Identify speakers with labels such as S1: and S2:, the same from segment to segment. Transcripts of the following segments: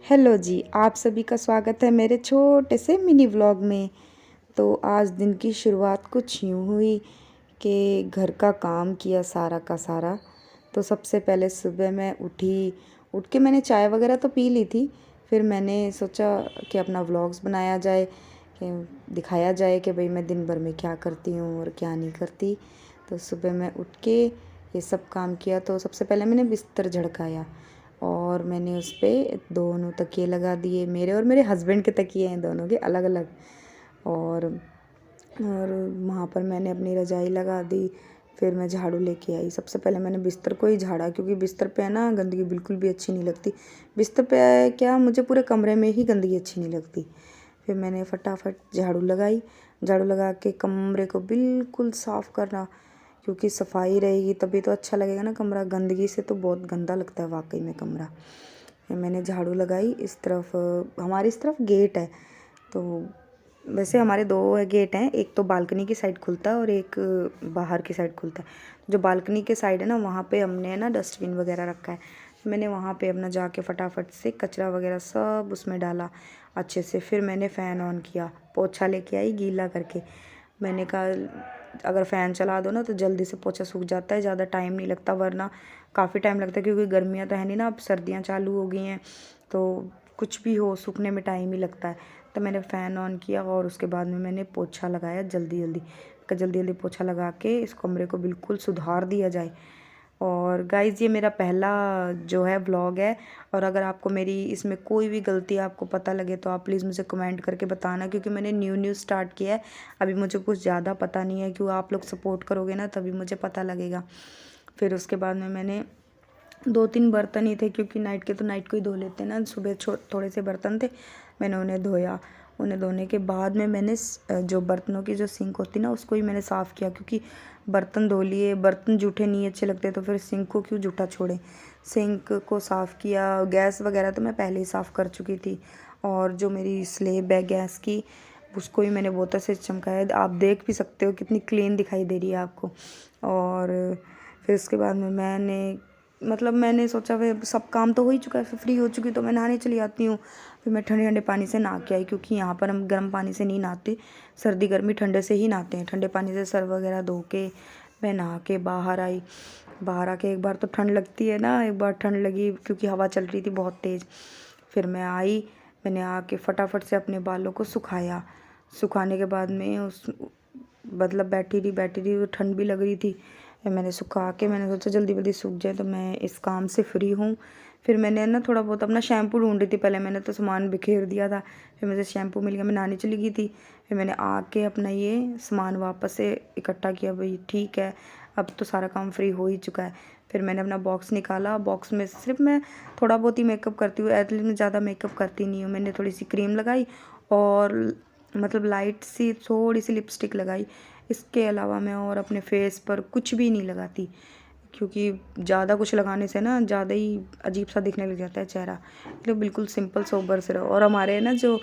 S1: Hello जी, आप सभी का स्वागत है मेरे छोटे से मिनी व्लॉग में। तो आज दिन की शुरुआत कुछ यूँ हुई कि घर का काम किया सारा का सारा। तो सबसे पहले सुबह मैं उठ के मैंने चाय वगैरह तो पी ली थी। फिर मैंने सोचा कि अपना व्लॉग्स बनाया जाए, कि दिखाया जाए कि भाई मैं दिन भर में क्या करती हूँ और क्या नहीं करती। तो सुबह मैं उठ के ये सब काम किया। तो सबसे पहले मैंने बिस्तर झड़काया और मैंने उस पे दोनों तकिए लगा दिए। मेरे और मेरे हस्बैंड के तकिए हैं दोनों के अलग अलग। और वहाँ पर मैंने अपनी रज़ाई लगा दी। फिर मैं झाड़ू लेके आई। सबसे पहले मैंने बिस्तर को ही झाड़ा, क्योंकि बिस्तर पे है ना गंदगी बिल्कुल भी अच्छी नहीं लगती। बिस्तर पे क्या, मुझे पूरे कमरे में ही गंदगी अच्छी नहीं लगती। फिर मैंने फटाफट झाड़ू लगाई। झाड़ू लगा के कमरे को बिल्कुल साफ़ करना, क्योंकि सफाई रहेगी तभी तो अच्छा लगेगा ना कमरा। गंदगी से तो बहुत गंदा लगता है वाकई में कमरा। फिर मैंने झाड़ू लगाई। इस तरफ हमारी इस तरफ गेट है। तो वैसे हमारे दो गेट हैं, एक तो बालकनी की साइड खुलता है और एक बाहर की साइड खुलता है। जो बालकनी के साइड है ना, वहाँ पे हमने ना डस्टबिन वगैरह रखा है। मैंने वहाँ पे अपना जाके फटाफट से कचरा वगैरह सब उसमें डाला अच्छे से। फिर मैंने फ़ैन ऑन किया, पोछा लेके आई गीला करके। मैंने कहा अगर फ़ैन चला दो ना तो जल्दी से पोछा सूख जाता है, ज़्यादा टाइम नहीं लगता, वरना काफ़ी टाइम लगता है, क्योंकि गर्मियाँ तो है नहीं ना, अब सर्दियाँ चालू हो गई हैं तो कुछ भी हो सूखने में टाइम ही लगता है। तो मैंने फ़ैन ऑन किया और उसके बाद में मैंने पोछा लगाया जल्दी जल्दी पोछा लगा के इस कमरे को बिल्कुल सुधार दिया जाए। और गाइज़ ये मेरा पहला जो है व्लॉग है, और अगर आपको मेरी इसमें कोई भी गलती आपको पता लगे तो आप प्लीज़ मुझे कमेंट करके बताना, क्योंकि मैंने न्यू स्टार्ट किया है। अभी मुझे कुछ ज़्यादा पता नहीं है, क्यों आप लोग सपोर्ट करोगे ना तभी मुझे पता लगेगा। फिर उसके बाद में मैंने 2-3 बर्तन ही थे, क्योंकि नाइट के तो नाइट को ही धो लेते हैं ना। सुबह थोड़े से बर्तन थे, मैंने उन्हें धोया। उन्हें धोने के बाद में मैंने जो बर्तनों की जो सिंक होती ना उसको ही मैंने साफ़ किया, क्योंकि बर्तन धो लिए, बर्तन जूठे नहीं अच्छे लगते तो फिर सिंक को क्यों जूठा छोड़ें। सिंक को साफ़ किया। गैस वगैरह तो मैं पहले ही साफ़ कर चुकी थी। और जो मेरी स्लेब है गैस की, उसको ही मैंने बहुत अच्छे से चमकाया। आप देख भी सकते हो कितनी क्लीन दिखाई दे रही है आपको। और फिर उसके बाद में मैंने सोचा भाई सब काम तो हो ही चुका है, फिर फ्री हो चुकी तो मैं नहाने चली जाती हूँ। फिर मैं ठंडे ठंडे पानी से नहा के आई, क्योंकि यहाँ पर हम गर्म पानी से नहीं नहाते, सर्दी गर्मी ठंडे से ही नहाते हैं। ठंडे पानी से सर वगैरह धो के मैं नहा के बाहर आई। बाहर आके एक बार तो ठंड लगती है ना, एक बार ठंड लगी क्योंकि हवा चल रही थी बहुत तेज़। फिर मैं आई, मैंने आके फटाफट से अपने बालों को सुखाया। सुखाने के बाद में बैठी रही, वो ठंड भी लग रही थी। मैंने सुखा के मैंने सोचा जल्दी जल्दी सूख जाए तो मैं इस काम से फ्री हूँ। फिर मैंने ना थोड़ा बहुत अपना शैम्पू ढूंढ रही थी। पहले मैंने तो सामान बिखेर दिया था, फिर मुझे शैम्पू मिल गया, मैं नहाने चली गई थी। फिर मैंने आके अपना ये सामान वापस से इकट्ठा किया। भाई ठीक है, अब तो सारा काम फ्री हो ही चुका है। फिर मैंने अपना बॉक्स निकाला। बॉक्स में सिर्फ मैं थोड़ा बहुत ही मेकअप करती हूँ, एटलीस्ट मैं ज़्यादा मेकअप करती नहीं हूँ। मैंने थोड़ी सी क्रीम लगाई और लाइट सी थोड़ी सी लिपस्टिक लगाई। इसके अलावा मैं और अपने फेस पर कुछ भी नहीं लगाती, क्योंकि ज़्यादा कुछ लगाने से ना ज़्यादा ही अजीब सा दिखने लग जाता है चेहरा। मतलब बिल्कुल सिंपल सोबर से रहो। और हमारे ना जो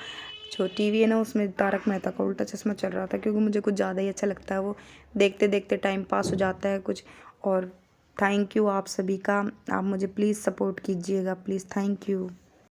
S1: जो टीवी है ना, उसमें तारक मेहता का उल्टा चश्मा चल रहा था, क्योंकि मुझे कुछ ज़्यादा ही अच्छा लगता है वो। देखते देखते टाइम पास हो जाता है कुछ। और थैंक यू आप सभी का, आप मुझे प्लीज़ सपोर्ट कीजिएगा प्लीज़। Thank you.